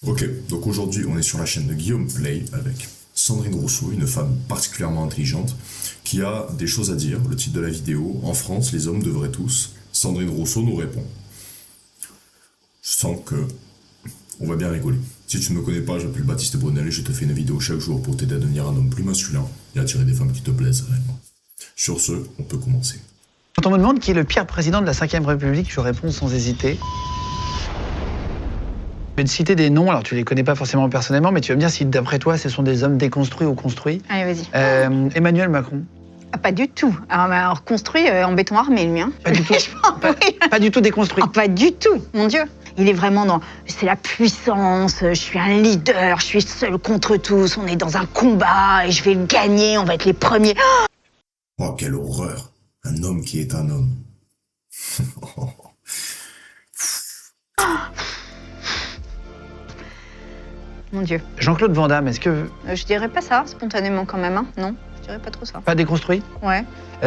Ok, donc aujourd'hui on est sur la chaîne de Guillaume Play avec Sandrine Rousseau, une femme particulièrement intelligente qui a des choses à dire. Le titre de la vidéo, En France, les hommes devraient tous. Sandrine Rousseau nous répond. Je sens que on va bien rigoler. Si tu ne me connais pas, je m'appelle Baptiste Brunel et je te fais une vidéo chaque jour pour t'aider à devenir un homme plus masculin et à attirer des femmes qui te plaisent réellement. Sur ce, on peut commencer. Quand on me demande qui est le pire président de la Ve République, je réponds sans hésiter. Je vais te citer des noms, alors tu les connais pas forcément personnellement, mais tu vas me dire si d'après toi ce sont des hommes déconstruits ou construits. Allez, vas-y. Emmanuel Macron. Ah, pas du tout. Alors, construit en béton armé, lui. Hein. Pas du tout. Pas du tout déconstruit. Ah, pas du tout, mon Dieu. Il est vraiment dans... C'est la puissance, je suis un leader, je suis seul contre tous, on est dans un combat et je vais le gagner, on va être les premiers. Oh, quelle horreur! Un homme qui est un homme. Mon Dieu. Jean-Claude Van Damme, est-ce que... Je dirais pas ça, spontanément quand même, hein. Non, je dirais pas trop ça. Pas déconstruit? Ouais.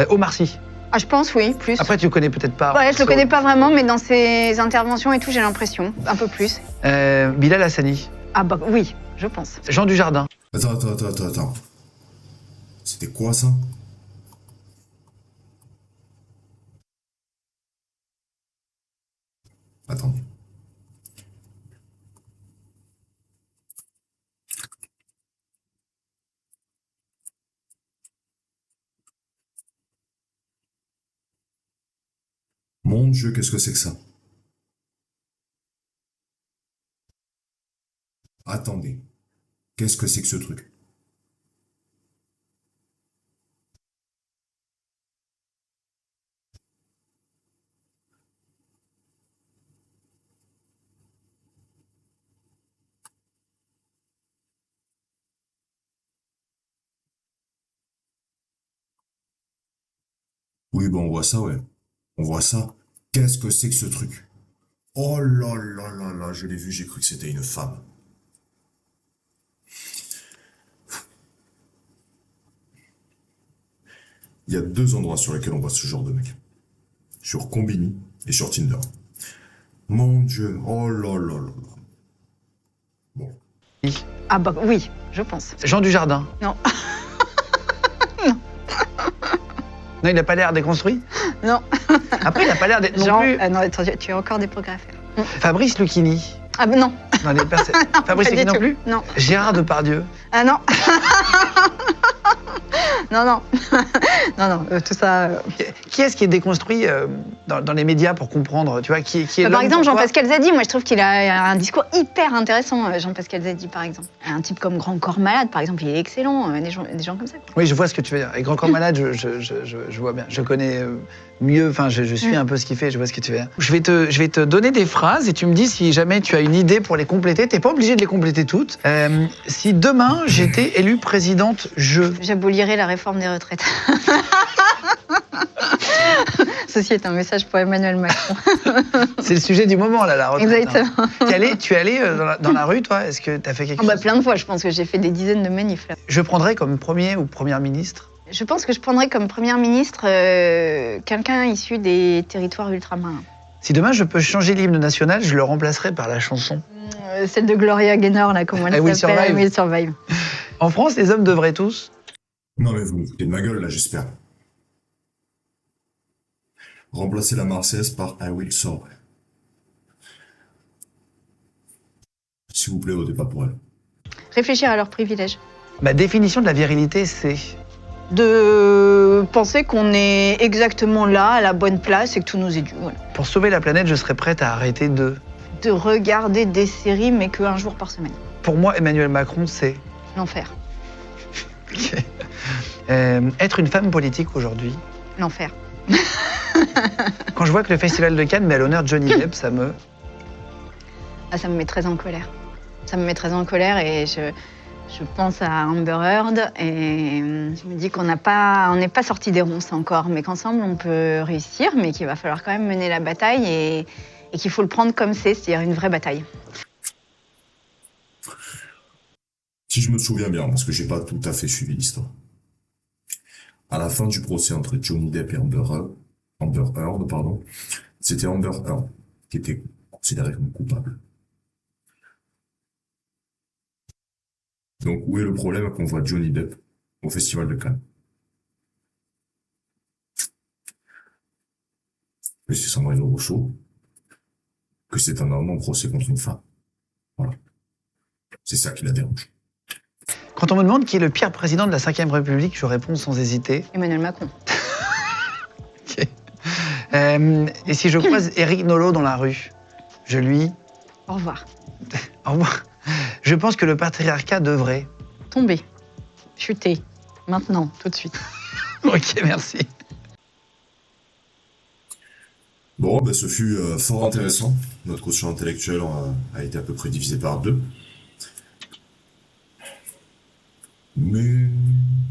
Omar Sy. Ah, je pense, oui, plus. Après, tu le connais peut-être pas. Ouais, je le connais pas vraiment, mais dans ses interventions et tout, j'ai l'impression. Un peu plus. Bilal Hassani. Ah bah oui, je pense. Jean Dujardin. Attends. C'était quoi ça? Attendez. Mon Dieu, qu'est-ce que c'est que ça? Attendez. Qu'est-ce que c'est que ce truc? Oui, bon, on voit ça, ouais. On voit ça. Qu'est-ce que c'est que ce truc? Oh là là là là, je l'ai vu, j'ai cru que c'était une femme. Il y a deux endroits sur lesquels on voit ce genre de mec. Sur Combini et sur Tinder. Mon Dieu, oh là là là là. Bon. Ah bah oui, je pense. Jean Dujardin. Non. Non, il n'a pas l'air déconstruit. Non. Après, il n'a pas l'air d'être non Jean... plus... non, attends, tu as encore des progrès à faire. Fabrice Lucchini. Ah bah non. Non, les Fabrice Pas Lucchini du non tout. plus. Non. Gérard Depardieu. Ah non. Non. Tout ça... Qui est-ce qui est déconstruit dans les médias pour comprendre, tu vois, qui est Par l'homme exemple, pour toi? Jean-Pascal Zadi, moi je trouve qu'il a un discours hyper intéressant, Jean-Pascal Zadi par exemple. Un type comme Grand Corps Malade, par exemple, il est excellent, des gens comme ça. Quoi. Oui, je vois ce que tu veux dire. Et Grand Corps Malade, je vois bien. Je connais mieux, enfin, je suis un peu ce qu'il fait, je vois ce que tu veux dire. Je vais te donner des phrases et tu me dis si jamais tu as une idée pour les compléter. T'es pas obligé de les compléter toutes. Si demain j'étais élue présidente, J'abolirais la réforme des retraites. Ceci est un message pour Emmanuel Macron. C'est le sujet du moment, là, la retraite. Exactement. Hein. Tu es allé dans la rue, toi? Est-ce que tu as fait quelque chose? Plein de fois, je pense que j'ai fait des dizaines de manifs là. Je prendrais comme premier ou première ministre. Je pense que je prendrais comme première ministre quelqu'un issu des territoires ultramarins. Si demain je peux changer l'hymne national, je le remplacerai par la chanson. Celle de Gloria Gaynor, là, comment elle I s'appelle? Will Survive. I Will Survive. En France, les hommes devraient tous. Non mais vous me foutez de ma gueule là, j'espère. Remplacer la Marseillaise par I Will Survive. S'il vous plaît, votez pas pour elle. Réfléchir à leurs privilèges. Ma définition de la virilité, c'est... De penser qu'on est exactement là, à la bonne place et que tout nous est dû. Voilà. Pour sauver la planète, je serais prête à arrêter de... De regarder des séries, mais qu'un jour par semaine. Pour moi, Emmanuel Macron, c'est... L'enfer. Être une femme politique aujourd'hui. L'enfer. Quand je vois que le Festival de Cannes met à l'honneur Johnny Depp, ça me... Ah, ça me met très en colère. Ça me met très en colère et je pense à Amber Heard et je me dis qu'on n'est pas sorti des ronces encore, mais qu'ensemble on peut réussir, mais qu'il va falloir quand même mener la bataille et qu'il faut le prendre comme c'est-à-dire une vraie bataille. Si je me souviens bien, parce que j'ai pas tout à fait suivi l'histoire. À la fin du procès entre Johnny Depp et Amber Heard, pardon, c'était Amber Heard qui était considérée comme coupable. Donc, où est le problème qu'on voit Johnny Depp au Festival de Cannes? Que c'est Sandrine Rousseau, que c'est un homme en procès contre une femme. Voilà. C'est ça qui la dérange. Quand on me demande qui est le pire président de la Ve République, je réponds sans hésiter. Emmanuel Macron. Ok. Et si je croise Éric Nolot dans la rue, je lui... Au revoir. Au revoir. Je pense que le patriarcat devrait... Tomber. Chuter. Maintenant, tout de suite. Ok, merci. Bon, ben, ce fut fort intéressant. Notre quotient intellectuel a été à peu près divisé par 2. Mais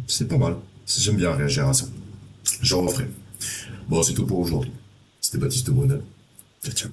c'est pas mal. J'aime bien réagir à ça. J'en referai. Bon, c'est tout pour aujourd'hui. C'était Baptiste Brunel. Ciao, ciao.